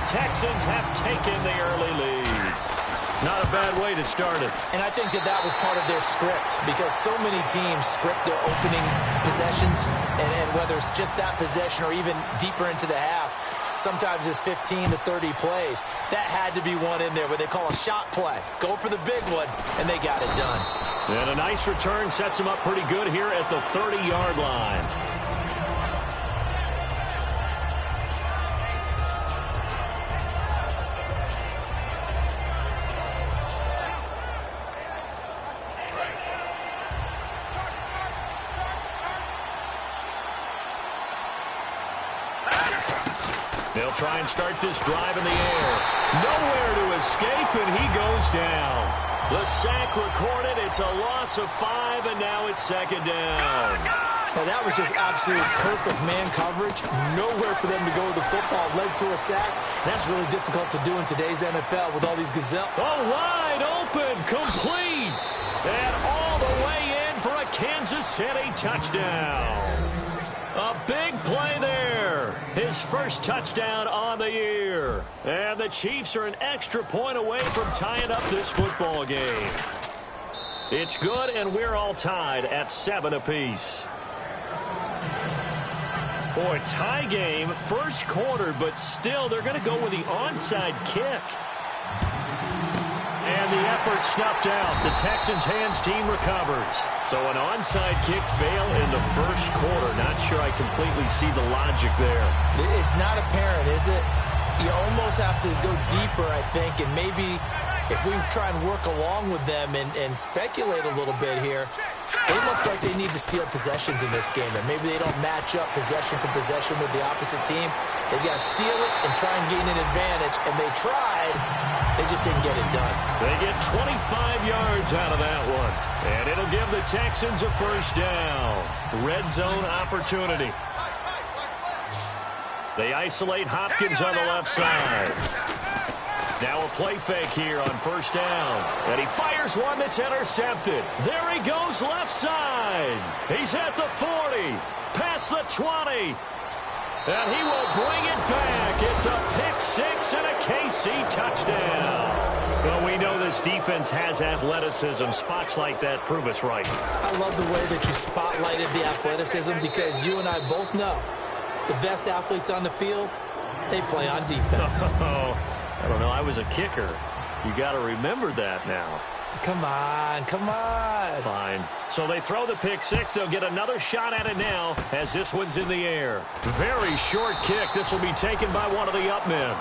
the Texans have taken the early lead. Not a bad way to start it. And I think that was part of their script, because so many teams script their opening possessions, and whether it's just that possession or even deeper into the half, sometimes it's 15 to 30 plays. That had to be one in there where they call a shot play. Go for the big one, and they got it done. And a nice return sets them up pretty good here at the 30-yard line. They'll try and start this drive in the air. Nowhere to escape, and he goes down. The sack recorded. It's a loss of 5, and now it's second down. Now, that was just absolute perfect man coverage. Nowhere for them to go with the football. Led to a sack. That's really difficult to do in today's NFL with all these gazelles. Oh, wide open, complete. And all the way in for a Kansas City touchdown. A big play there. His first touchdown on the year. And the Chiefs are an extra point away from tying up this football game. It's good, and we're all tied at 7 apiece. Boy, tie game, first quarter, but still they're going to go with the onside kick. And the effort snuffed out. The Texans' hands team recovers. So an onside kick fail in the first quarter. Not sure I completely see the logic there. It's not apparent, is it? You almost have to go deeper, I think, and maybe if we try and work along with them and speculate a little bit here, they look like they need to steal possessions in this game, and maybe they don't match up possession for possession with the opposite team. They've got to steal it and try and gain an advantage, and they tried. They just didn't get it done. They get 25 yards out of that one, and it'll give the Texans a first down. Red zone opportunity. They isolate Hopkins on the left side. Now a play fake here on first down. And he fires one that's intercepted. There he goes left side. He's at the 40, past the 20. And he will bring it back. It's a pick-6 and a KC touchdown. Well, we know this defense has athleticism. Spots like that prove us right. I love the way that you spotlighted the athleticism, because you and I both know the best athletes on the field, they play on defense. I don't know. I was a kicker. You got to remember that now. Come on, come on. Fine. So they throw the pick-6. They'll get another shot at it now as this one's in the air. Very short kick. This will be taken by one of the up men.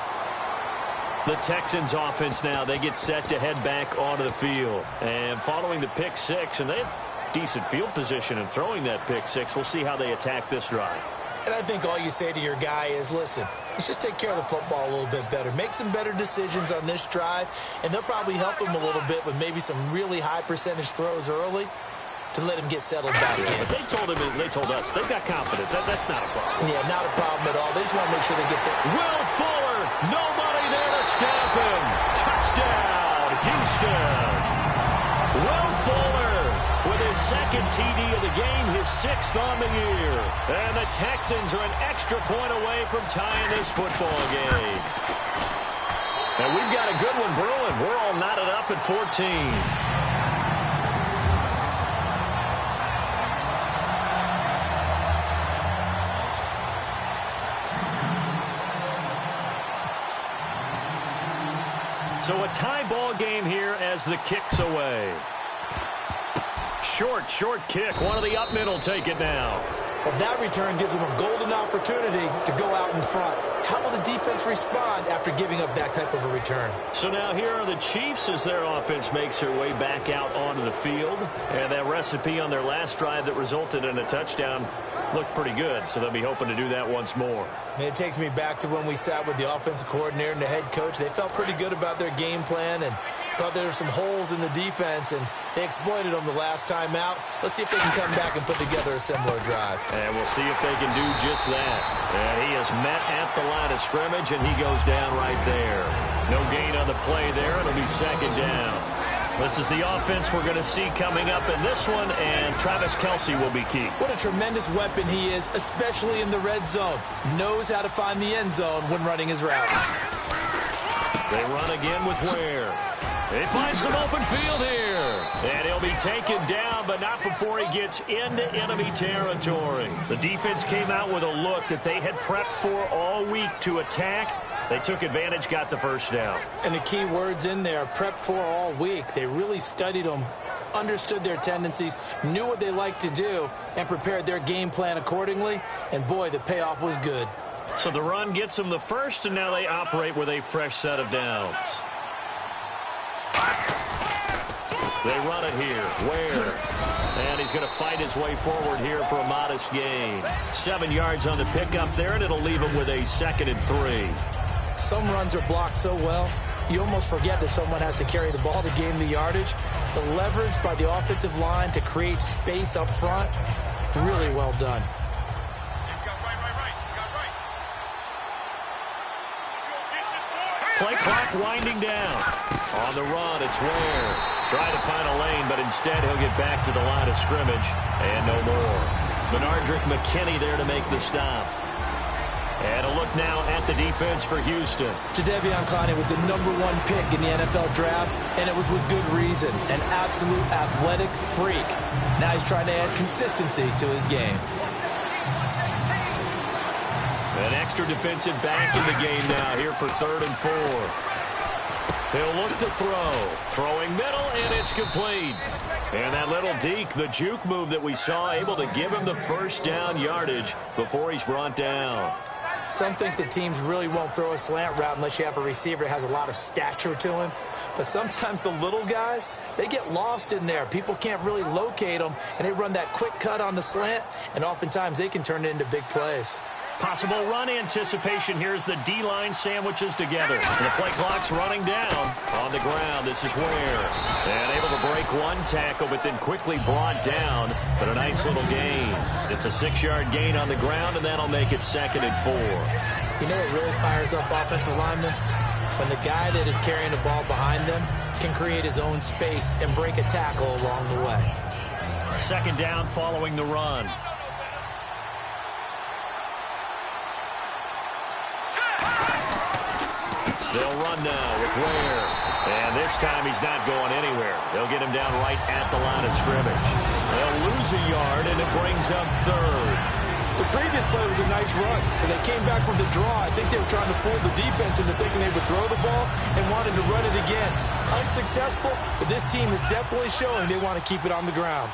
The Texans offense now, they get set to head back onto the field. And following the pick-6, and they have decent field position in throwing that pick-6. We'll see how they attack this drive. And I think all you say to your guy is, listen, let's just take care of the football a little bit better. Make some better decisions on this drive, and they'll probably help him a little bit with maybe some really high percentage throws early to let him get settled back in. But they told us they've got confidence. That's not a problem. Yeah, not a problem at all. They just want to make sure they get there. Will Fuller, nobody there to stop him. Touchdown, Houston. Will Fuller with his second TD of the game, his 6th on the year. And the Texans are an extra point away from tying this football game. And we've got a good one brewing. We're all knotted up at 14. So a tie ball game here as the kick's away. Short kick. One of the up men will take it now. Well, that return gives them a golden opportunity to go out in front. How will the defense respond after giving up that type of a return? So now here are the Chiefs as their offense makes their way back out onto the field. And that recipe on their last drive that resulted in a touchdown looked pretty good. So they'll be hoping to do that once more. And it takes me back to when we sat with the offensive coordinator and the head coach. They felt pretty good about their game plan and thought there were some holes in the defense, and they exploited them the last time out. Let's see if they can come back and put together a similar drive. And we'll see if they can do just that. And he is met at the line of scrimmage, and he goes down right there. No gain on the play there. It'll be second down. This is the offense we're going to see coming up in this one, and Travis Kelce will be key. What a tremendous weapon he is, especially in the red zone. Knows how to find the end zone when running his routes. They run again with Ware. He finds some open field here. And he'll be taken down, but not before he gets into enemy territory. The defense came out with a look that they had prepped for all week to attack. They took advantage, got the first down. And the key words in there, prepped for all week. They really studied them, understood their tendencies, knew what they liked to do, and prepared their game plan accordingly. And, boy, the payoff was good. So the run gets them the first, and now they operate with a fresh set of downs. They run it here. Ware. And he's going to fight his way forward here for a modest gain. 7 yards on the pickup there, and it'll leave him with a 2nd and 3. Some runs are blocked so well, you almost forget that someone has to carry the ball to gain the yardage. The leverage by the offensive line to create space up front, really well done. Play clock winding down. On the run, it's Ware. Trying to find a lane, but instead he'll get back to the line of scrimmage. And no more. Bernardrick McKinney there to make the stop. And a look now at the defense for Houston. Jadeveon Clowney was the #1 pick in the NFL draft, and it was with good reason. An absolute athletic freak. Now he's trying to add consistency to his game. An extra defensive back in the game now here for 3rd and 4. He'll look to throw. Throwing middle, and it's complete. And that little deke, the juke move that we saw, able to give him the first down yardage before he's brought down. Some think that teams really won't throw a slant route unless you have a receiver that has a lot of stature to him. But sometimes the little guys, they get lost in there. People can't really locate them, and they run that quick cut on the slant, and oftentimes they can turn it into big plays. Possible run anticipation here as the D-line sandwiches together. And the play clock's running down on the ground. This is Ware. And able to break one tackle, but then quickly brought down. But a nice little gain. It's a 6-yard gain on the ground, and that'll make it 2nd and 4. You know what really fires up offensive linemen? When the guy that is carrying the ball behind them can create his own space and break a tackle along the way. 2nd down following the run. They'll run now with Ware. And this time he's not going anywhere. They'll get him down right at the line of scrimmage. They'll lose a yard, and it brings up 3rd. The previous play was a nice run, so they came back with the draw. I think they were trying to fool the defense into thinking they would throw the ball and wanted to run it again. Unsuccessful, but this team is definitely showing they want to keep it on the ground.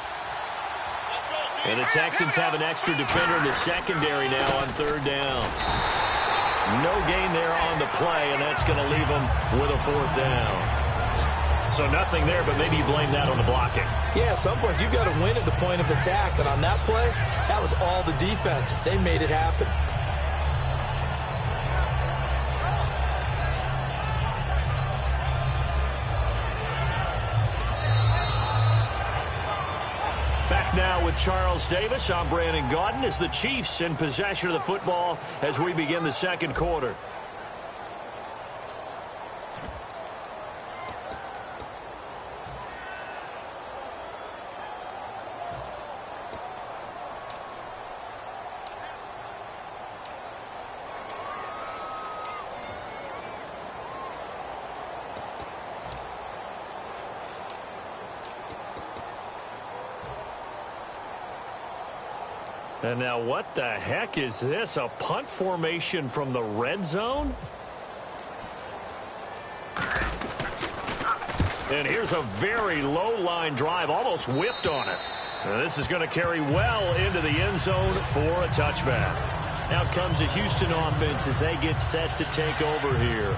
And the Texans have an extra defender in the secondary now on 3rd down. No gain there on the play, and that's going to leave them with a 4th down. So nothing there, but maybe you blame that on the blocking. Yeah, at some point, you've got to win at the point of attack. And on that play, that was all the defense. They made it happen. Back now with Charles Davis. I'm Brandon Gaudin as the Chiefs in possession of the football as we begin the 2nd quarter. And now what the heck is this? A punt formation from the red zone? And here's a very low line drive, almost whiffed on it. Now this is going to carry well into the end zone for a touchback. Out comes the Houston offense as they get set to take over here.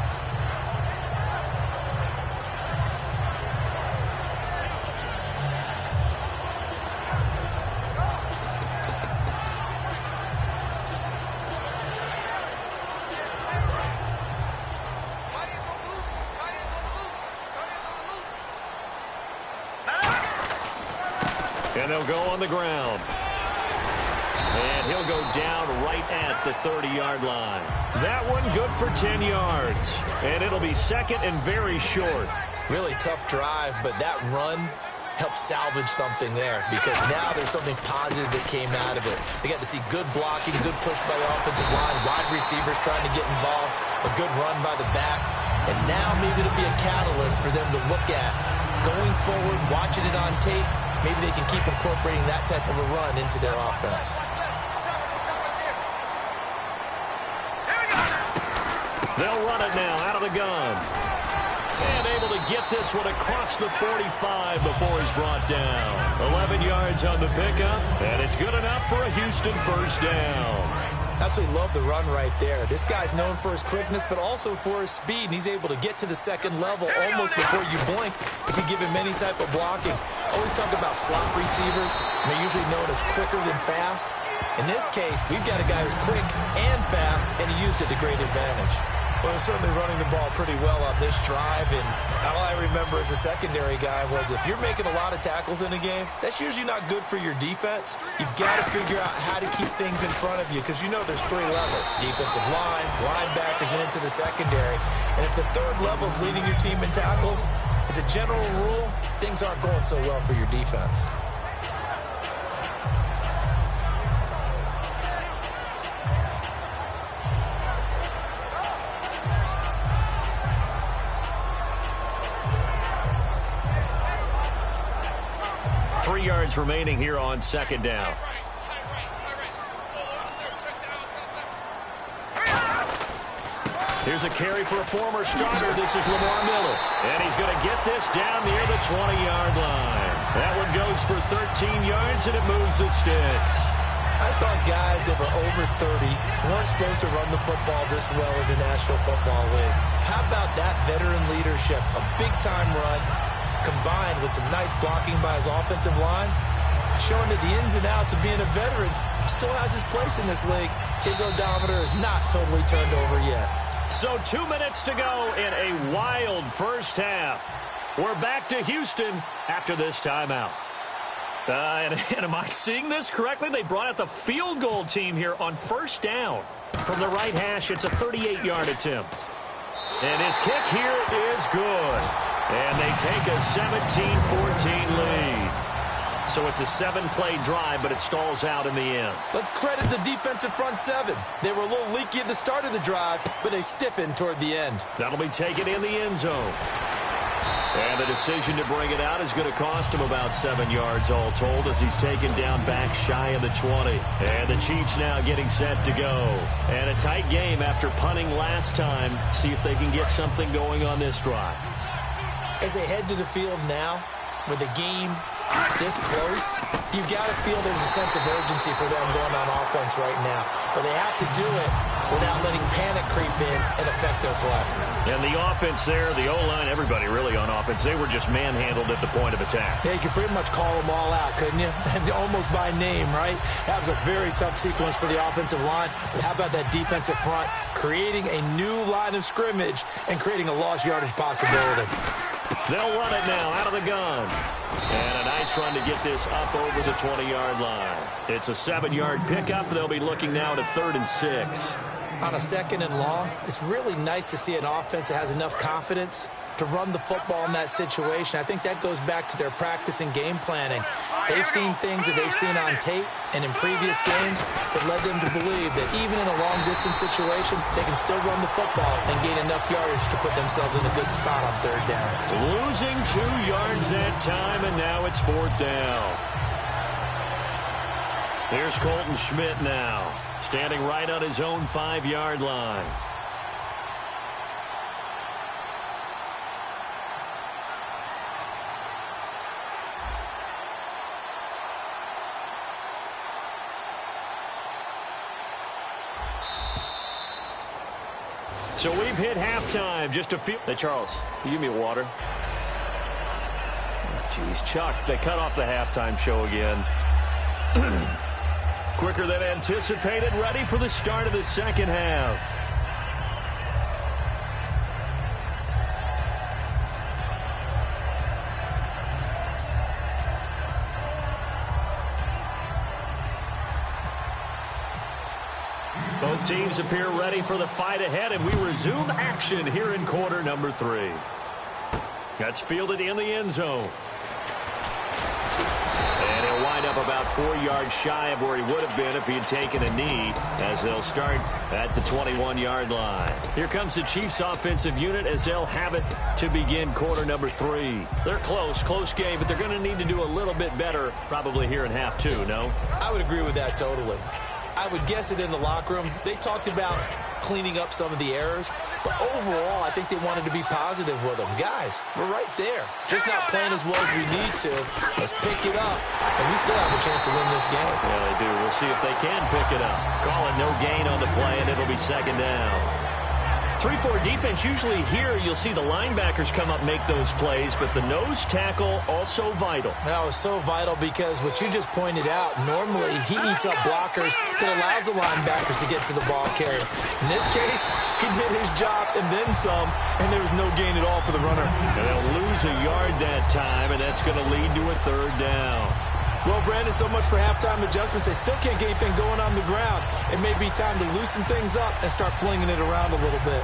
And they'll go on the ground. And he'll go down right at the 30-yard line. That one good for 10 yards. And it'll be 2nd and very short. Really tough drive, but that run helped salvage something there because now there's something positive that came out of it. They got to see good blocking, good push by the offensive line, wide receivers trying to get involved, a good run by the back. And now maybe it'll be a catalyst for them to look at going forward, watching it on tape. Maybe they can keep incorporating that type of a run into their offense. They'll run it now out of the gun. And able to get this one across the 45 before he's brought down. 11 yards on the pickup, and it's good enough for a Houston first down. Absolutely love the run right there. This guy's known for his quickness, but also for his speed, and he's able to get to the second level almost before you blink if you give him any type of blocking. Always talk about slot receivers, and they're usually known as quicker than fast. In this case, we've got a guy who's quick and fast, and he used it to great advantage. Well, they're certainly running the ball pretty well on this drive, and all I remember as a secondary guy was if you're making a lot of tackles in a game, that's usually not good for your defense. You've got to figure out how to keep things in front of you because you know there's three levels: defensive line, linebackers, and into the secondary. And if the third level is leading your team in tackles, as a general rule, things aren't going so well for your defense. Yards remaining here on second down. Here's a carry for a former starter. This is Lamar Miller. And he's going to get this down near the 20-yard line. That one goes for 13 yards, and it moves the sticks. I thought guys that were over 30 weren't supposed to run the football this well in the National Football League. How about that veteran leadership? A big-time run, combined with some nice blocking by his offensive line, showing that the ins and outs of being a veteran still has his place in this league. His odometer is not totally turned over yet. So 2 minutes to go in a wild first half. We're back to Houston after this timeout. And am I seeing this correctly? They brought out the field goal team here on first down. From the right hash, it's a 38-yard attempt. And his kick here is good. And they take a 17-14 lead. So it's a 7-play drive, but it stalls out in the end. Let's credit the defensive front seven. They were a little leaky at the start of the drive, but they stiffened toward the end. That'll be taken in the end zone. And the decision to bring it out is going to cost him about 7 yards all told as he's taken down back shy of the 20. And the Chiefs now getting set to go. And a tight game after punting last time. See if they can get something going on this drive. As they head to the field now, with the game this close, you've got to feel there's a sense of urgency for them going on offense right now. But they have to do it without letting panic creep in and affect their play. And the offense there, the O-line, everybody really on offense, they were just manhandled at the point of attack. Yeah, you could pretty much call them all out, couldn't you? Almost by name, right? That was a very tough sequence for the offensive line. But how about that defensive front creating a new line of scrimmage and creating a lost yardage possibility? They'll run it now out of the gun. And a nice run to get this up over the 20-yard line. It's a 7-yard pickup. They'll be looking now to 3rd and 6. On a 2nd and long, it's really nice to see an offense that has enough confidence to run the football in that situation. I think that goes back to their practice and game planning. They've seen things that they've seen on tape and in previous games that led them to believe that even in a long-distance situation, they can still run the football and gain enough yardage to put themselves in a good spot on 3rd down. Losing 2 yards that time, and now it's 4th down. Here's Colton Schmidt now, standing right on his own 5-yard line. So we've hit halftime. Just a few. Hey, Charles, you give me water? Jeez, Chuck, they cut off the halftime show again. Quicker than anticipated, ready for the start of the second half. Both teams appear ready for the fight ahead, and we resume action here in quarter number 3. That's fielded in the end zone. And he'll wind up about 4 yards shy of where he would have been if he had taken a knee, as they'll start at the 21-yard line. Here comes the Chiefs offensive unit as they'll have it to begin quarter number 3. They're close game, but they're going to need to do a little bit better probably here in half 2, no? I would agree with that totally. I would guess it in the locker room. They talked about cleaning up some of the errors, but overall, I think they wanted to be positive with them. Guys, we're right there. Just not playing as well as we need to. Let's pick it up, and we still have a chance to win this game. Yeah, they do. We'll see if they can pick it up. Call it no gain on the play, and it'll be second down. 3-4 defense, usually here you'll see the linebackers come up make those plays, but the nose tackle also vital. That was so vital because what you just pointed out, normally he eats up blockers that allows the linebackers to get to the ball carrier. In this case, he did his job and then some, and there was no gain at all for the runner. And they'll lose a yard that time, and that's going to lead to a third down. Well, Brandon, so much for halftime adjustments. They still can't get anything going on the ground. It may be time to loosen things up and start flinging it around a little bit.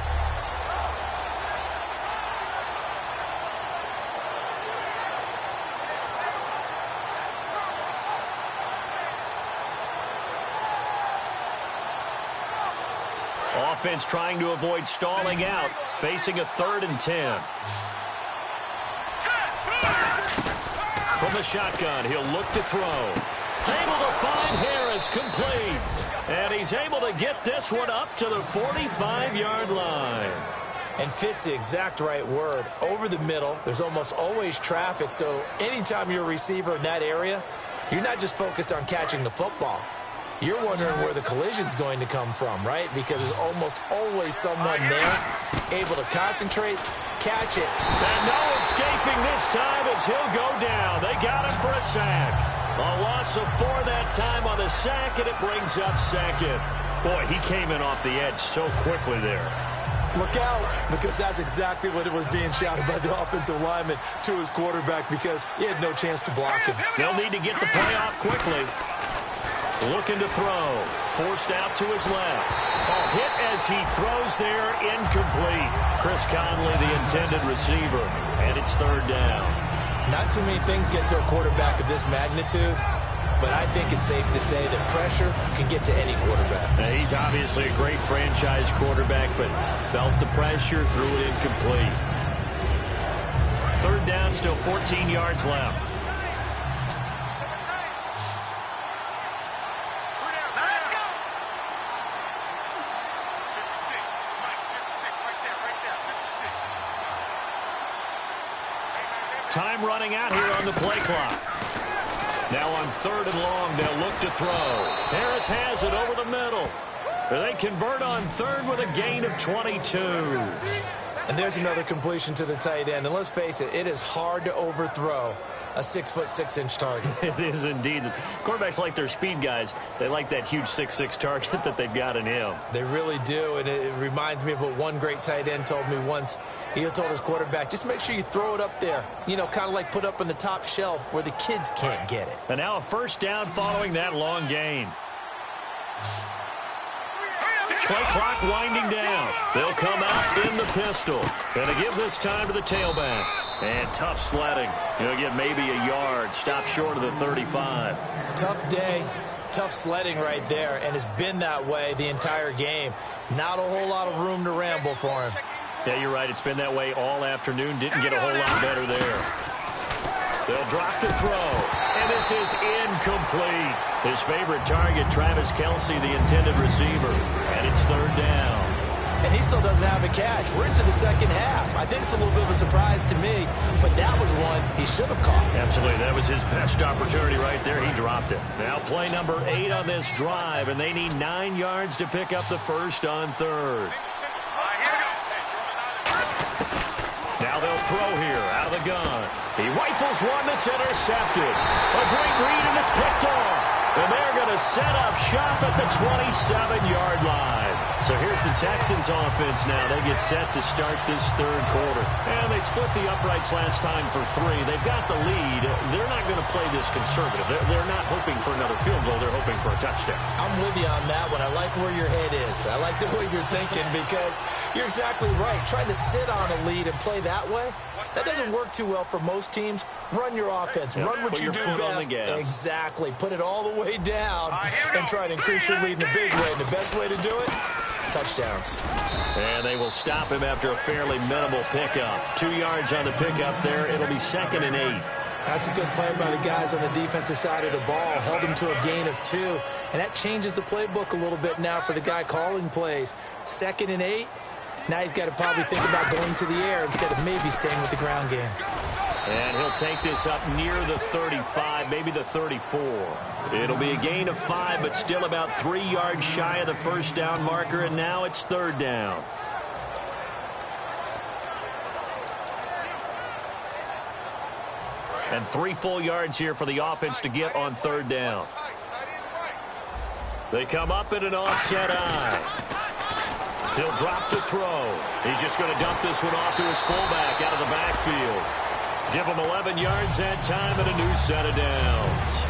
Offense trying to avoid stalling out, facing a 3rd and 10. From the shotgun, he'll look to throw. Able to find Harris, complete. And he's able to get this one up to the 45-yard line. And fit's the exact right word. Over the middle, there's almost always traffic, so anytime you're a receiver in that area, you're not just focused on catching the football. You're wondering where the collision's going to come from, right? Because there's almost always someone there able to concentrate, catch it. And no escaping this time as he'll go down. They got him for a sack. A loss of 4 that time on the sack, and it brings up second. Boy, he came in off the edge so quickly there. Look out, because that's exactly what it was being shouted by the offensive lineman to his quarterback because he had no chance to block him. They'll need to get the play off quickly. Looking to throw. Forced out to his left. A hit as he throws there, incomplete. Chris Conley, the intended receiver, and it's third down. Not too many things get to a quarterback of this magnitude, but I think it's safe to say that pressure can get to any quarterback. Now, he's obviously a great franchise quarterback, but felt the pressure, threw it incomplete. Third down, still 14 yards left. Time running out here on the play clock. Now on 3rd and long, they'll look to throw. Harris has it over the middle. They convert on 3rd with a gain of 22. And there's another completion to the tight end. And let's face it, it is hard to overthrow a 6'6" target. It is indeed. Quarterbacks like their speed guys. They like that huge 6'6" target that they've got in him. They really do, and it reminds me of what one great tight end told me once. He told his quarterback, just make sure you throw it up there. You know, kind of like put up on the top shelf where the kids can't get it. And now a first down following that long gain. Play clock winding down. They'll come out in the pistol. Going to give this time to the tailback. And tough sledding. He'll get maybe a yard. Stop short of the 35. Tough day. Tough sledding right there. And it's been that way the entire game. Not a whole lot of room to ramble for him. Yeah, you're right. It's been that way all afternoon. Didn't get a whole lot better there. They'll drop the throw. And this is incomplete. His favorite target, Travis Kelce, the intended receiver. And it's third down. And he still doesn't have a catch. We're into the second half. I think it's a little bit of a surprise to me, but that was one he should have caught. Absolutely. That was his best opportunity right there. He dropped it. Now play number 8 on this drive, and they need 9 yards to pick up the first on 3rd. Now they'll throw here out of the gun. He rifles one that's intercepted. A great read, and it's picked off. And they're going to set up shop at the 27-yard line. So here's the Texans offense now. They get set to start this third quarter. And they split the uprights last time for 3. They've got the lead. They're not going to play this conservative. They're not hoping for another field goal. They're hoping for a touchdown. I'm with you on that one. I like where your head is. I like the way you're thinking because you're exactly right. Trying to sit on a lead and play that way, that doesn't work too well for most teams. Run your offense. Yep. Run what you do best. Exactly. Put it all the way down and try to increase your lead in a big way. And the best way to do it, touchdowns. And they will stop him after a fairly minimal pickup. 2 yards on the pickup there. It'll be 2nd and 8. That's a good play by the guys on the defensive side of the ball. Held him to a gain of 2. And that changes the playbook a little bit now for the guy calling plays. 2nd and 8. Now he's got to probably think about going to the air instead of maybe staying with the ground game. And he'll take this up near the 35, maybe the 34. It'll be a gain of 5, but still about 3 yards shy of the first down marker, and now it's 3rd down. And 3 full yards here for the offense to get on 3rd down. They come up in an offset eye. He'll drop to throw. He's just going to dump this one off to his fullback out of the backfield. Give him 11 yards that time and a new set of downs.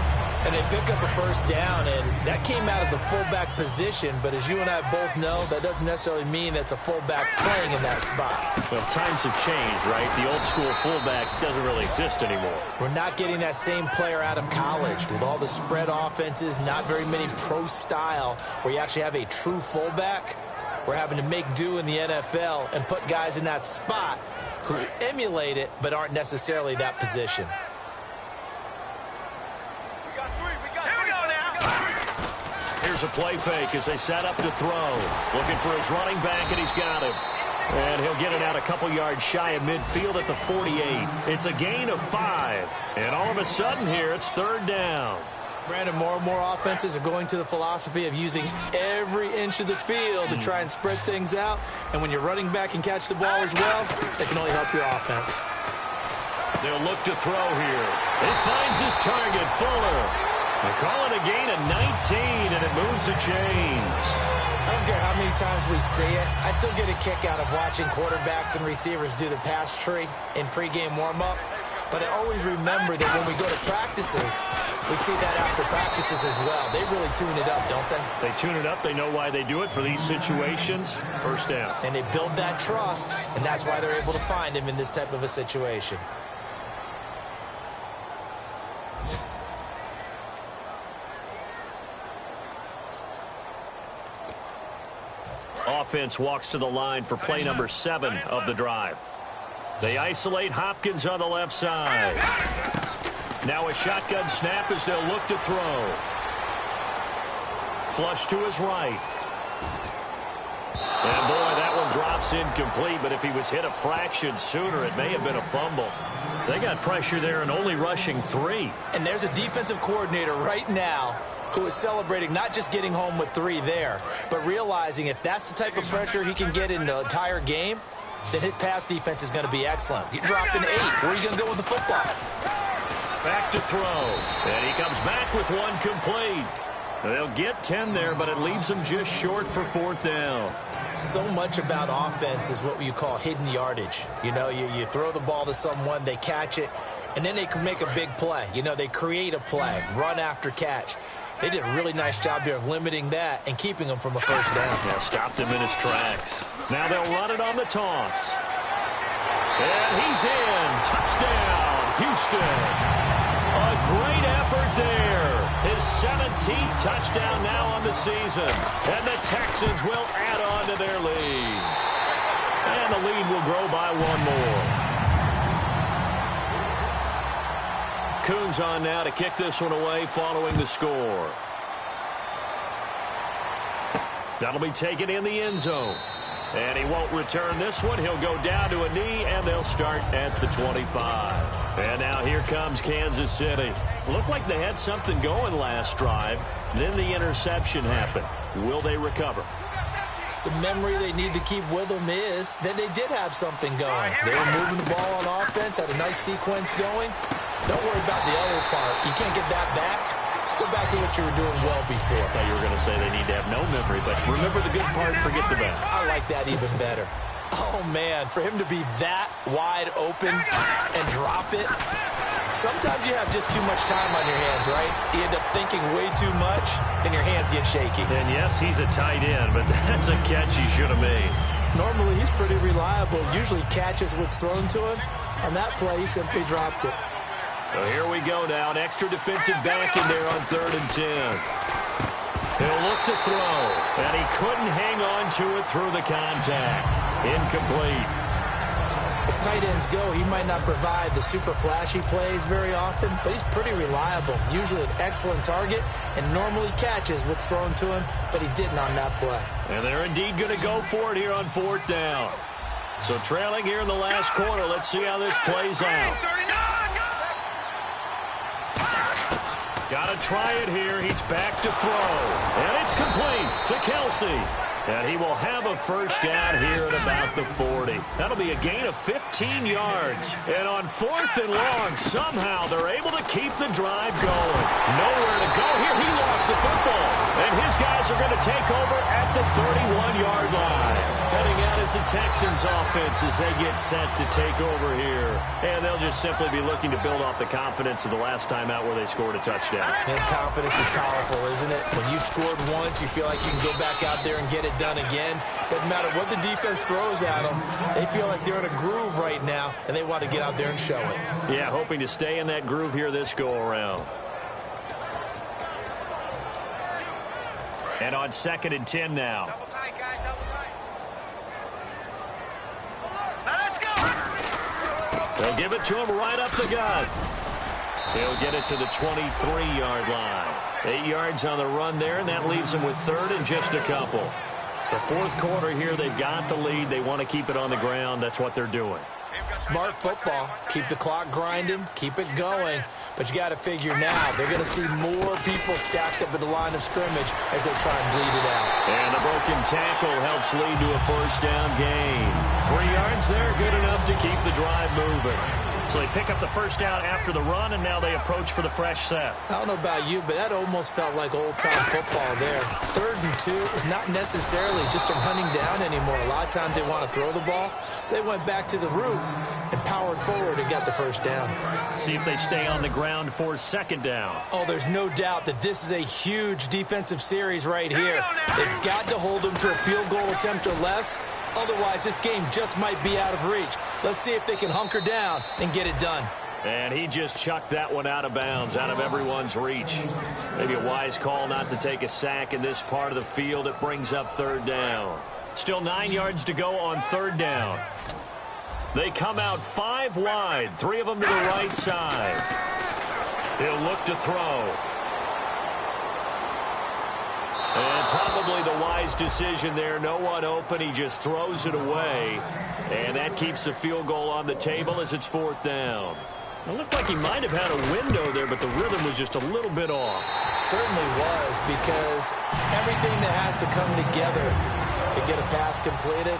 And they pick up a first down, and that came out of the fullback position. But as you and I both know, that doesn't necessarily mean that's a fullback playing in that spot. Well, times have changed, right? The old school fullback doesn't really exist anymore. We're not getting that same player out of college with all the spread offenses, not very many pro style where you actually have a true fullback. We're having to make do in the NFL and put guys in that spot who emulate it but aren't necessarily that position. Here's a play fake as they set up to throw. Looking for his running back, and he's got him. And he'll get it out a couple yards shy of midfield at the 48. It's a gain of 5. And all of a sudden here, it's 3rd down. Brandon, more and more offenses are going to the philosophy of using every inch of the field to try and spread things out. And when you're running back and catch the ball as well, they can only help your offense. They'll look to throw here. He finds his target, Fuller. They call it a gain of 19, and it moves the chains. I don't care how many times we see it. I still get a kick out of watching quarterbacks and receivers do the pass tree in pregame warm-up. But I always remember that when we go to practices, we see that after practices as well. They really tune it up, don't they? They tune it up. They know why they do it for these situations. First down. And they build that trust, and that's why they're able to find him in this type of a situation. Offense walks to the line for play number 7 of the drive. They isolate Hopkins on the left side. Now a shotgun snap as they'll look to throw. Flush to his right. And boy, that one drops incomplete, but if he was hit a fraction sooner, it may have been a fumble. They got pressure there and only rushing 3. And there's a defensive coordinator right now who is celebrating not just getting home with 3 there, but realizing if that's the type of pressure he can get in the entire game, then his pass defense is going to be excellent. He dropped an 8. Where are you going to go with the football? Back to throw. And he comes back with 1 complete. They'll get 10 there, but it leaves them just short for 4th down. So much about offense is what you call hidden yardage. You know, you throw the ball to someone, they catch it, and then they can make a big play. You know, they create a play, run after catch. They did a really nice job here of limiting that and keeping him from a first down. Yeah, stopped him in his tracks. Now they'll run it on the toss. And he's in. Touchdown, Houston. A great effort there. His 17th touchdown now on the season. And the Texans will add on to their lead. And the lead will grow by 1 more. Coons on now to kick this one away following the score. That'll be taken in the end zone. And he won't return this one. He'll go down to a knee, and they'll start at the 25. And now here comes Kansas City. Looked like they had something going last drive. Then the interception happened. Will they recover? The memory they need to keep with them is that they did have something going. They were moving the ball on offense, had a nice sequence going. Don't worry about the other part. You can't get that back. Let's go back to what you were doing well before. I thought you were going to say they need to have no memory, but remember the good part, forget the bad. I like that even better. Oh, man, for him to be that wide open and drop it. Sometimes you have just too much time on your hands, right? You end up thinking way too much, and your hands get shaky. And yes, he's a tight end, but that's a catch he should have made. Normally, he's pretty reliable. Usually catches what's thrown to him. On that play, he simply dropped it. So here we go now. An extra defensive back in there on 3rd and 10. He'll look to throw, and he couldn't hang on to it through the contact. Incomplete. As tight ends go, he might not provide the super flashy plays very often, but he's pretty reliable. Usually an excellent target and normally catches what's thrown to him, but he didn't on that play. And they're indeed going to go for it here on 4th down. So trailing here in the last quarter. Let's see how this plays out. Got to try it here. He's back to throw. And it's complete to Kelsey. And he will have a first down here at about the 40. That'll be a gain of 15 yards. And on 4th and long, somehow they're able to keep the drive going. Nowhere to go here. He lost the football. And his guys are going to take over at the 31-yard line. Heading out is the Texans offense as they get set to take over here. And they'll just simply be looking to build off the confidence of the last time out where they scored a touchdown. And confidence is powerful, isn't it? When you scored once, you feel like you can go back out there and get it done again. Doesn't matter what the defense throws at them. They feel like they're in a groove right now, and they want to get out there and show it. Yeah, hoping to stay in that groove here this go-around. And on 2nd and 10 now. Double tight, guys, double tight. Now let's go. They'll give it to him right up the gut. He'll get it to the 23-yard line. 8 yards on the run there, and that leaves him with 3rd and just a couple. The 4th quarter here, they've got the lead. They want to keep it on the ground. That's what they're doing. Smart football. Keep the clock grinding. Keep it going. But you got to figure now, they're going to see more people stacked up at the line of scrimmage as they try and bleed it out. And the broken tackle helps lead to a first down gain. 3 yards there, good enough to keep the drive moving. So they pick up the first down after the run, and now they approach for the fresh set. I don't know about you, but that almost felt like old-time football there. 3rd and 2 is not necessarily just a running down anymore. A lot of times they want to throw the ball. They went back to the roots and powered forward and got the first down. See if they stay on the ground for 2nd down. Oh, there's no doubt that this is a huge defensive series right here. They've got to hold them to a field goal attempt or less. Otherwise, this game just might be out of reach. Let's see if they can hunker down and get it done. And he just chucked that one out of bounds, out of everyone's reach. Maybe a wise call not to take a sack in this part of the field. It brings up 3rd down. Still 9 yards to go on 3rd down. They come out 5 wide, 3 of them to the right side. He'll look to throw. And probably the wise decision there. No one open. He just throws it away. And that keeps the field goal on the table as it's 4th down. It looked like he might have had a window there, but the rhythm was just a little bit off. It certainly was, because everything that has to come together to get a pass completed,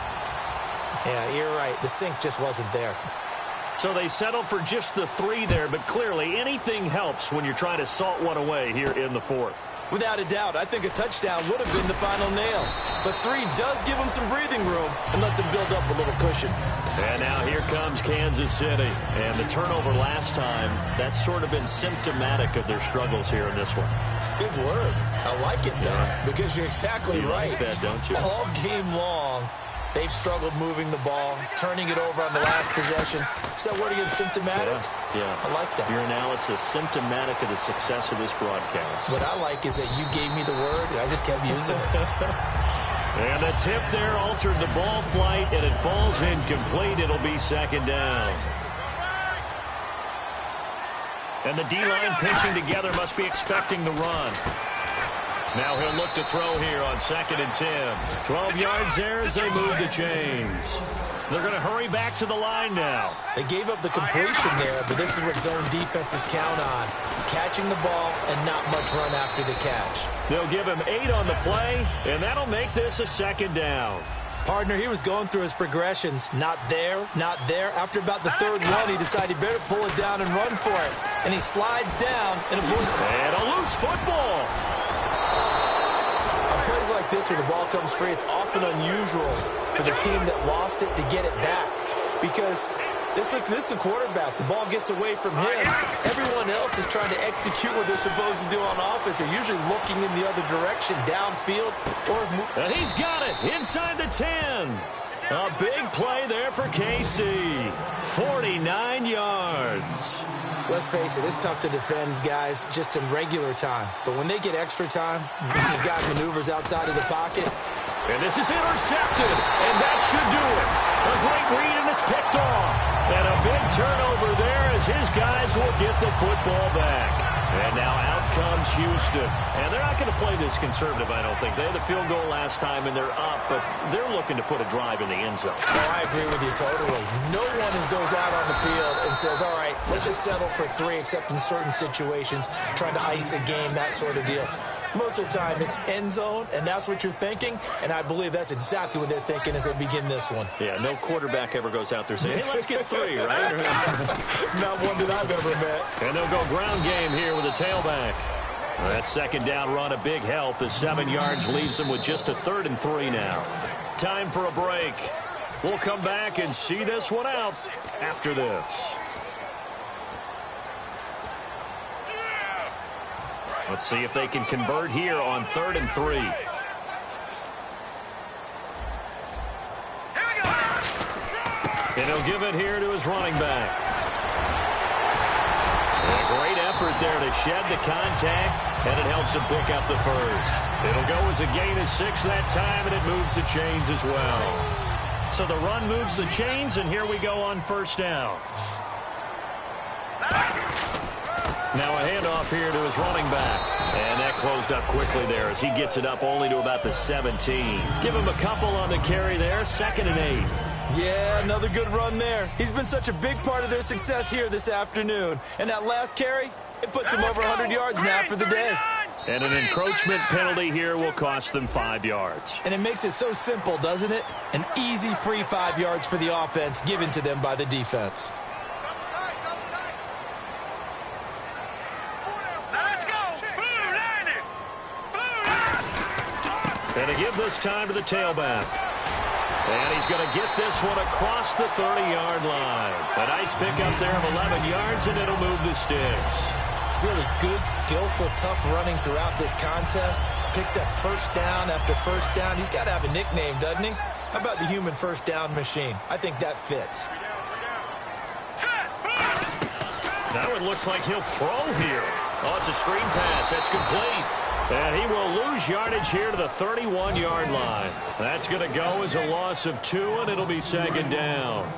yeah, you're right. The sync just wasn't there. So they settle for just the 3 there, but clearly anything helps when you're trying to salt one away here in the 4th. Without a doubt, I think a touchdown would have been the final nail. But 3 does give them some breathing room and lets them build up a little cushion. And now here comes Kansas City. And the turnover last time, that's sort of been symptomatic of their struggles here in this one. Big word. I like it, though, because you're exactly right. You like that, don't you? All game long, they've struggled moving the ball, turning it over on the last possession. Is that word again, symptomatic? Yeah. I like that. Your analysis, symptomatic of the success of this broadcast. What I like is that you gave me the word, and I just kept using it. And the tip there altered the ball flight, and it falls incomplete. It'll be 2nd down. And the D-line pinching together must be expecting the run. Now he'll look to throw here on 2nd and 10. 12 yards there as they move the chains. They're going to hurry back to the line now. They gave up the completion there, but this is what zone defenses count on. Catching the ball and not much run after the catch. They'll give him 8 on the play, and that'll make this a 2nd down. Partner, he was going through his progressions. Not there, not there. After about the third one, he decided he better pull it down and run for it. And he slides down. And a loose football. On plays like this where the ball comes free, it's often unusual for the team that lost it to get it back. Because this is the quarterback. The ball gets away from him. Everyone else is trying to execute what they're supposed to do on offense. They're usually looking in the other direction, downfield. And he's got it inside the 10. A big play there for KC. 49 yards. Let's face it, it's tough to defend guys just in regular time. But when they get extra time, you've got maneuvers outside of the pocket. And this is intercepted, and that should do it. A great read, and it's picked off. And a big turnover there as his guys will get the football back. And now out comes Houston. And they're not going to play this conservative, I don't think. They had the field goal last time, and they're up, but they're looking to put a drive in the end zone. Oh, I agree with you totally. No one goes out on the field and says, all right, let's just settle for 3, except in certain situations, trying to ice a game, that sort of deal. Most of the time, it's end zone, and that's what you're thinking, and I believe that's exactly what they're thinking as they begin this one. Yeah, no quarterback ever goes out there saying, hey, let's get 3, right? Not one that I've ever met. And they'll go ground game here with a tailback. That second down run, a big help as 7 yards leaves them with just a 3rd and 3 now. Time for a break. We'll come back and see this one out after this. Let's see if they can convert here on 3rd and 3. And he'll give it here to his running back. And a great effort there to shed the contact, and it helps him pick up the first. It'll go as a gain of 6 that time, and it moves the chains as well. So the run moves the chains, and here we go on 1st down. Now a handoff here to his running back. And that closed up quickly there as he gets it up only to about the 17. Give him a couple on the carry there, 2nd and 8. Yeah, another good run there. He's been such a big part of their success here this afternoon. And that last carry, it puts him over 100 yards now for the day. And an encroachment penalty here will cost them 5 yards. And it makes it so simple, doesn't it? An easy free 5 yards for the offense given to them by the defense. And to give this time to the tailback. And he's going to get this one across the 30-yard line. A nice pickup there of 11 yards, and it'll move the sticks. Really good, skillful, tough running throughout this contest. Picked up 1st down after 1st down. He's got to have a nickname, doesn't he? How about the human 1st down machine? I think that fits. Now it looks like he'll throw here. Oh, it's a screen pass. That's complete. And he will lose yardage here to the 31-yard line. That's going to go as a loss of 2, and it'll be 2nd down.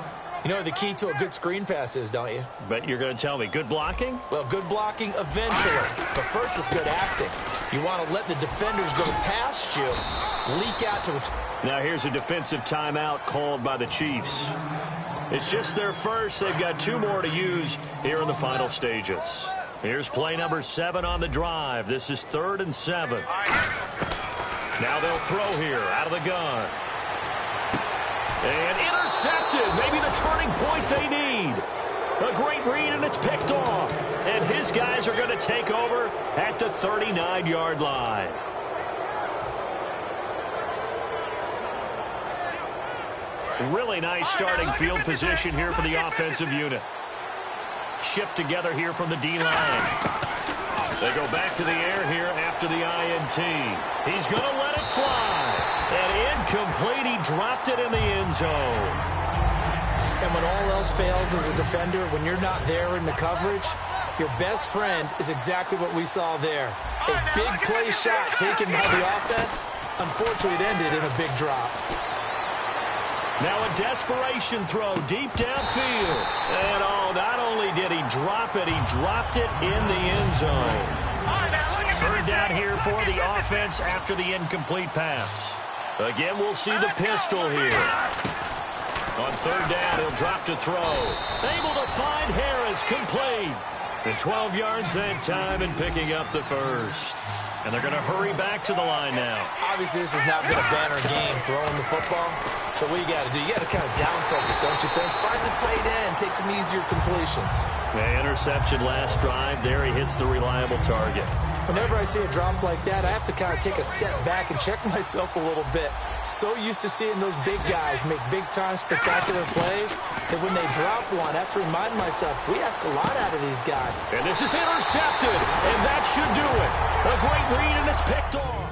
You know the key to a good screen pass is, don't you? But you're going to tell me, good blocking? Well, good blocking eventually. But first is good acting. You want to let the defenders go past you, leak out to it. Now here's a defensive timeout called by the Chiefs. It's just their first. They've got 2 more to use here in the final stages. Here's play number 7 on the drive. This is 3rd and 7. Now they'll throw here out of the gun. And intercepted. Maybe the turning point they need. A great read, and it's picked off. And his guys are going to take over at the 39-yard line. Really nice starting field position here for the offensive unit. Shift together here from the D-line. They go back to the air here after the INT. He's going to let it fly. And incomplete. He dropped it in the end zone. And when all else fails as a defender, when you're not there in the coverage, your best friend is exactly what we saw there. A big play shot taken by the offense. Unfortunately, it ended in a big drop. Now a desperation throw deep downfield. And oh, not only did he drop it, he dropped it in the end zone. 3rd down here for the offense after the incomplete pass. Again, we'll see the pistol here. On 3rd down, he'll drop to throw. Able to find Harris, complete. And 12 yards that time and picking up the first. And they're going to hurry back to the line now. Obviously, this has not been a banner game throwing the football. So what you got to do, you got to kind of down focus, don't you think? Find the tight end, take some easier completions. The interception last drive. There he hits the reliable target. Whenever I see a drop like that, I have to kind of take a step back and check myself a little bit. So used to seeing those big guys make big-time spectacular plays that when they drop one, I have to remind myself, we ask a lot out of these guys. And this is intercepted, and that should do it. A great read, and it's picked off.